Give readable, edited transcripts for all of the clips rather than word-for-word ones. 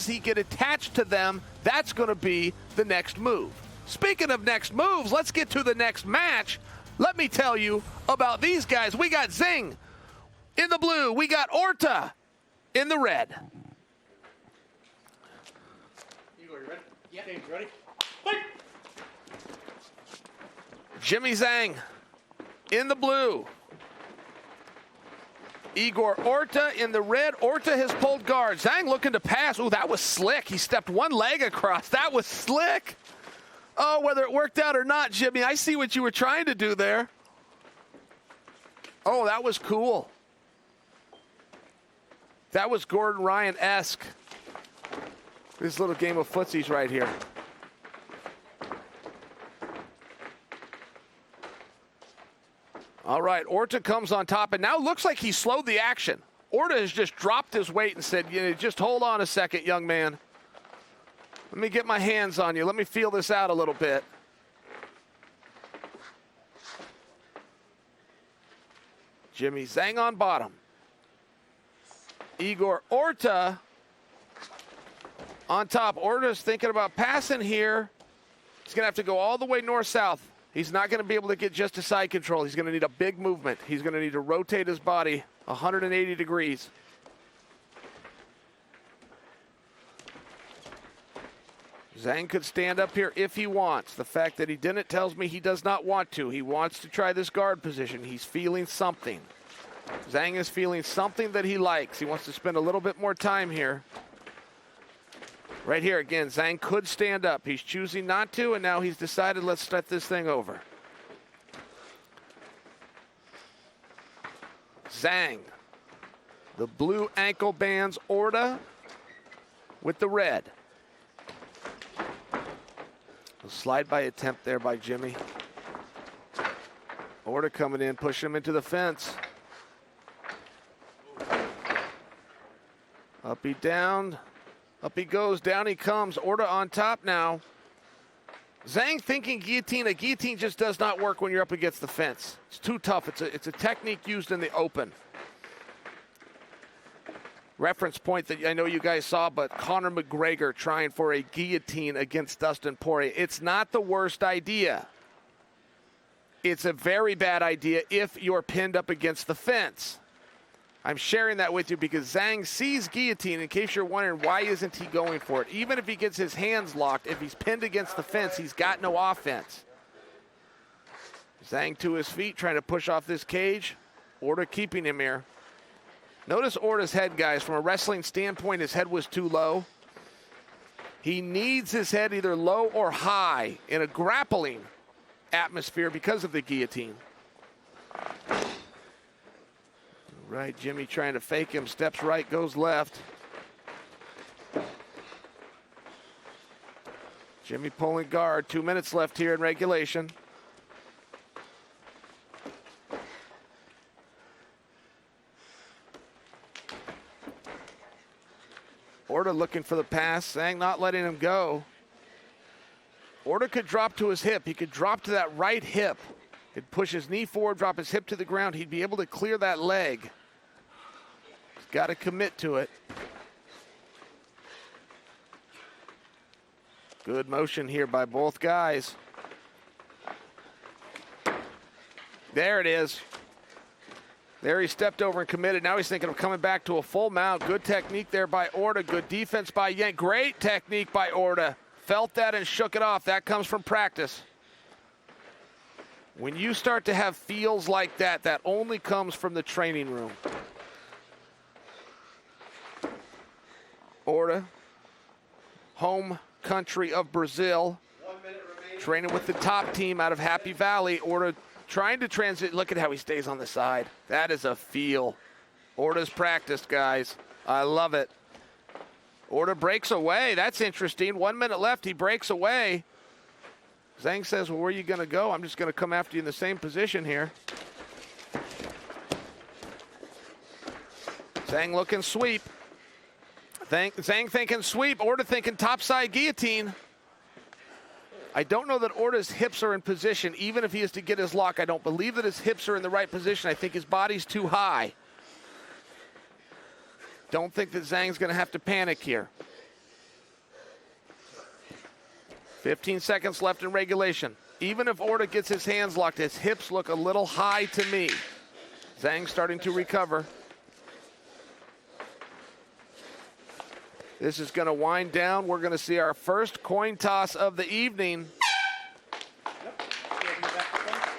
he get attached to them? That's going to be the next move. Speaking of next moves, let's get to the next match. Let me tell you about these guys. We got Zing in the blue. We got Horta in the red. Igor, you ready? Yeah. James, ready? Fight! Jimmy Zhang in the blue. Igor Horta in the red. Horta has pulled guard. Zhang looking to pass. Ooh, that was slick. He stepped one leg across. That was slick. Oh, whether it worked out or not, Jimmy, I see what you were trying to do there. Oh, that was cool. That was Gordon Ryan-esque. This little game of footsies right here. All right, Horta comes on top, and now looks like he slowed the action. Horta has just dropped his weight and said, you know, just hold on a second, young man. Let me get my hands on you. Let me feel this out a little bit. Jimmy Zhang on bottom. Igor Horta on top. Horta's thinking about passing here. He's going to have to go all the way north-south. He's not going to be able to get just to side control. He's going to need a big movement. He's going to need to rotate his body 180 degrees. Zhang could stand up here if he wants. The fact that he didn't tells me he does not want to. He wants to try this guard position. He's feeling something. Zhang is feeling something that he likes. He wants to spend a little bit more time here. Right here, again, Zhang could stand up. He's choosing not to, and now he's decided, let's start this thing over. Zhang, the blue ankle bands, Horta with the red. A slide-by attempt there by Jimmy. Horta coming in, pushing him into the fence. Up he down. Up he goes, down he comes. Horta on top now. Zhang thinking guillotine. A guillotine just does not work when you're up against the fence. It's too tough. It's a technique used in the open. Reference point that I know you guys saw, but Conor McGregor trying for a guillotine against Dustin Poirier. It's not the worst idea. It's a very bad idea if you're pinned up against the fence. I'm sharing that with you because Zhang sees guillotine. In case you're wondering, why isn't he going for it? Even if he gets his hands locked, if he's pinned against the fence, he's got no offense. Zhang to his feet, trying to push off this cage. Horta keeping him here. Notice Horta's head, guys. From a wrestling standpoint, his head was too low. He needs his head either low or high in a grappling atmosphere because of the guillotine. Right, Jimmy trying to fake him. Steps right, goes left. Jimmy pulling guard. 2 minutes left here in regulation. Horta looking for the pass. Zhang not letting him go. Horta could drop to his hip. He could drop to that right hip. He'd push his knee forward, drop his hip to the ground. He'd be able to clear that leg. He's got to commit to it. Good motion here by both guys. There it is. There he stepped over and committed. Now he's thinking of coming back to a full mount. Good technique there by Horta. Good defense by Yang. Great technique by Horta. Felt that and shook it off. That comes from practice. When you start to have feels like that, that only comes from the training room. Horta, home country of Brazil, training with the top team out of Happy Valley. Horta trying to transit. Look at how he stays on the side. That is a feel. Horta's practiced, guys. I love it. Horta breaks away. That's interesting. 1 minute left. He breaks away. Zhang says, well, where are you going to go? I'm just going to come after you in the same position here. Zhang looking sweep. Zhang thinking sweep. Horta thinking topside guillotine. I don't know that Horta's hips are in position, even if he is to get his lock. I don't believe that his hips are in the right position. I think his body's too high. Don't think that Zhang's going to have to panic here. 15 seconds left in regulation. Even if Horta gets his hands locked, his hips look a little high to me. Zhang starting to recover. This is going to wind down. We're going to see our first coin toss of the evening.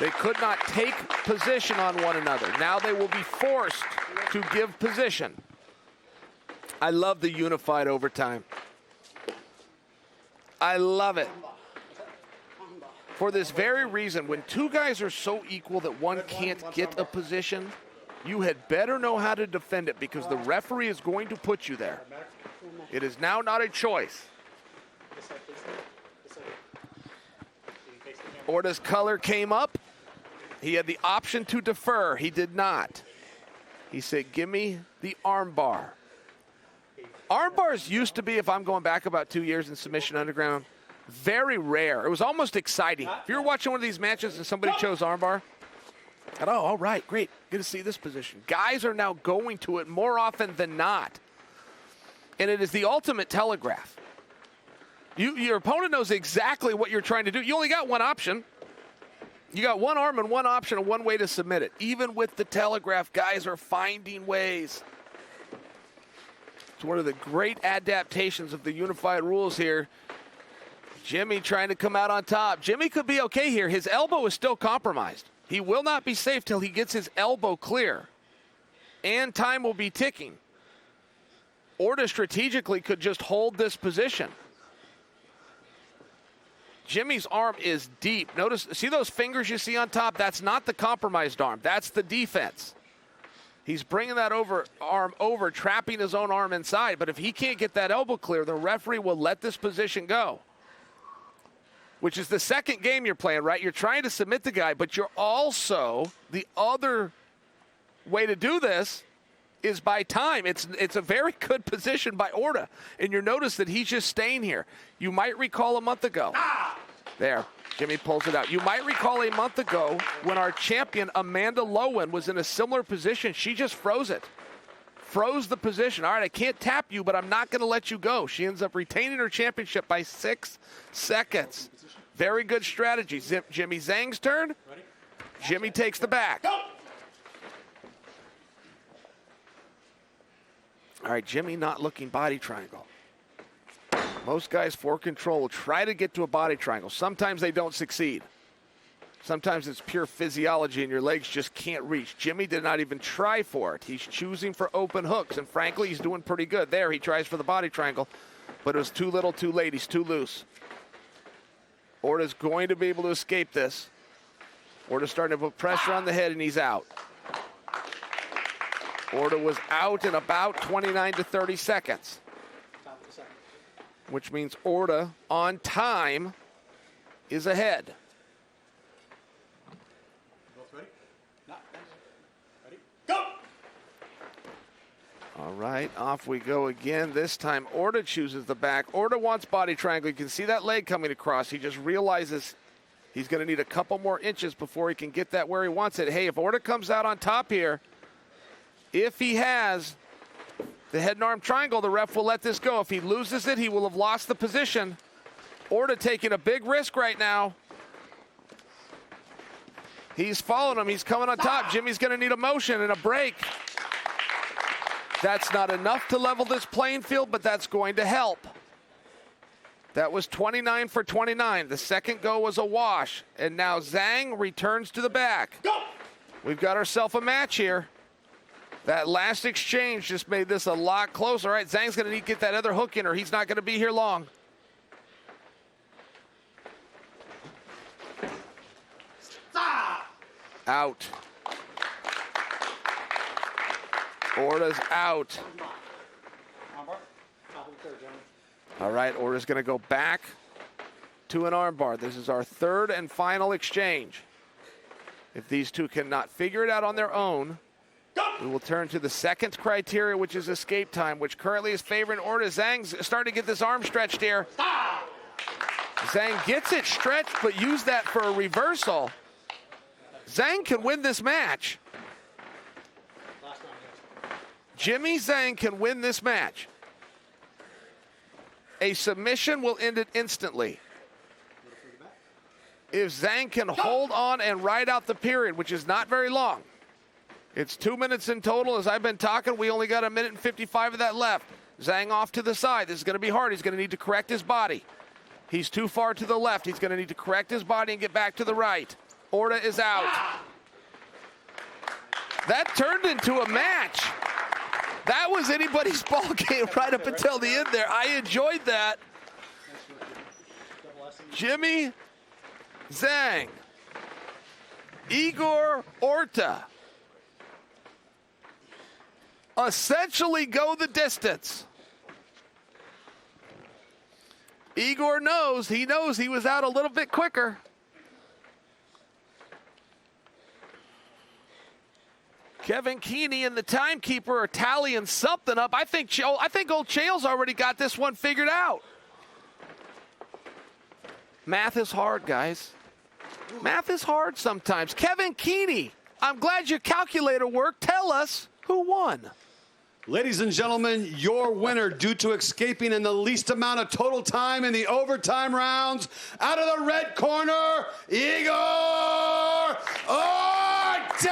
They could not take position on one another. Now they will be forced to give position. I love the unified overtime. I love it. For this very reason, when two guys are so equal that one can't get a position, you had better know how to defend it because the referee is going to put you there. It is now not a choice. Horta's color came up. He had the option to defer. He did not. He said, give me the arm bar. Arm bars used to be, if I'm going back about 2 years in Submission Underground, very rare. It was almost exciting. If you were watching one of these matches and somebody chose arm bar, oh, all right, great. Good to see this position. Guys are now going to it more often than not. And it is the ultimate telegraph. Your opponent knows exactly what you're trying to do. You only got one option. You got one arm and one option and one way to submit it. Even with the telegraph, guys are finding ways. It's one of the great adaptations of the unified rules here. Jimmy trying to come out on top. Jimmy could be okay here. His elbow is still compromised. He will not be safe till he gets his elbow clear. And time will be ticking. Horta strategically could just hold this position. Jimmy's arm is deep. Notice, see those fingers you see on top? That's not the compromised arm. That's the defense. He's bringing that arm over, trapping his own arm inside. But if he can't get that elbow clear, the referee will let this position go. Which is the second game you're playing, right? You're trying to submit the guy, but you're also, the other way to do this is by time. It's a very good position by Horta. And you notice that he's just staying here. You might recall a month ago. There, Jimmy pulls it out. You might recall a month ago when our champion, Amanda Lowen, was in a similar position. She just froze it. Froze the position. All right, I can't tap you, but I'm not going to let you go. She ends up retaining her championship by 6 seconds. Very good strategy. Jimmy Zhang's turn. Jimmy takes the back. All right, Jimmy not looking body triangle. Most guys for control will try to get to a body triangle. Sometimes they don't succeed. Sometimes it's pure physiology and your legs just can't reach. Jimmy did not even try for it. He's choosing for open hooks, and frankly, he's doing pretty good. There, he tries for the body triangle, but it was too little, too late. He's too loose. Horta's going to be able to escape this. Horta's starting to put pressure on the head, and he's out. Horta was out in about 29 to 30 seconds, which means Horta on time is ahead. Both ready? Ready? Go! All right, off we go again. This time Horta chooses the back. Horta wants body triangle. You can see that leg coming across. He just realizes he's going to need a couple more inches before he can get that where he wants it. Hey, if Horta comes out on top here, if he has the head and arm triangle, the ref will let this go. If he loses it, he will have lost the position. Horta taking a big risk right now. He's following him. He's coming on top. Jimmy's going to need a motion and a break. That's not enough to level this playing field, but that's going to help. That was 29 for 29. The second go was a wash. And now Zhang returns to the back. We've got ourselves a match here. That last exchange just made this a lot closer. All right, Zhang's going to need to get that other hook in or he's not going to be here long. Out. Horta's out. All right, Horta's going to go back to an armbar. This is our third and final exchange. If these two cannot figure it out on their own, we will turn to the second criteria, which is escape time, which currently is favoring Horta. Zhang's starting to get this arm stretched here. Zhang gets it stretched, but use that for a reversal. Zhang can win this match. Jimmy Zhang can win this match. A submission will end it instantly. if Zhang can hold on and ride out the period, which is not very long. It's 2 minutes in total. As I've been talking, we only got 1 minute and 55 of that left. Zhang off to the side. This is going to be hard. He's going to need to correct his body. He's too far to the left. He's going to need to correct his body and get back to the right. Horta is out. That turned into a match. That was anybody's ball game right up until the end there. I enjoyed that. Jimmy, Zhang, Igor, Horta essentially go the distance. Igor knows he was out a little bit quicker. Kevin Keeney and the timekeeper are tallying something up. I think old Chael's already got this one figured out. Math is hard, guys. Math is hard sometimes. Kevin Keeney, I'm glad your calculator worked. Tell us who won. Ladies and gentlemen, your winner due to escaping in the least amount of total time in the overtime rounds, out of the red corner, Igor Horta!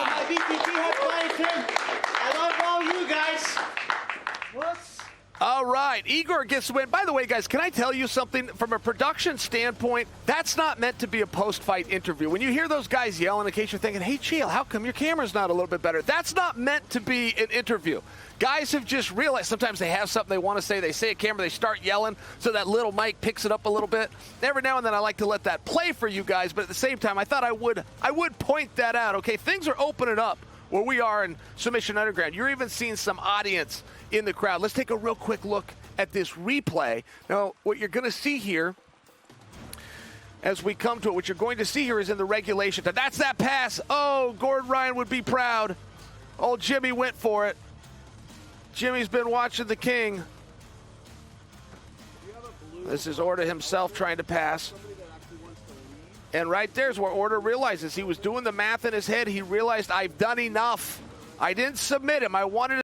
My BTT headliner. I love all you guys. What's All right, Igor gets the win. By the way, guys, can I tell you something? From a production standpoint, that's not meant to be a post-fight interview. When you hear those guys yelling, in case you're thinking, hey, Chael, how come your camera's not a little bit better? That's not meant to be an interview. Guys have just realized sometimes they have something they want to say. They say a camera, they start yelling, so that little mic picks it up a little bit. Every now and then I like to let that play for you guys, but at the same time, I thought I would point that out, okay? Things are opening up where we are in Submission Underground. You're even seeing some audience in the crowd. Let's take a real quick look at this replay. Now, what you're going to see here as we come to it, what you're going to see here is in the regulation. That's that pass. Oh, Gordon Ryan would be proud. Old Jimmy went for it. Jimmy's been watching the king. This is Horta himself trying to pass. And right there's where Horta realizes he was doing the math in his head. He realized, I've done enough. I didn't submit him. I wanted to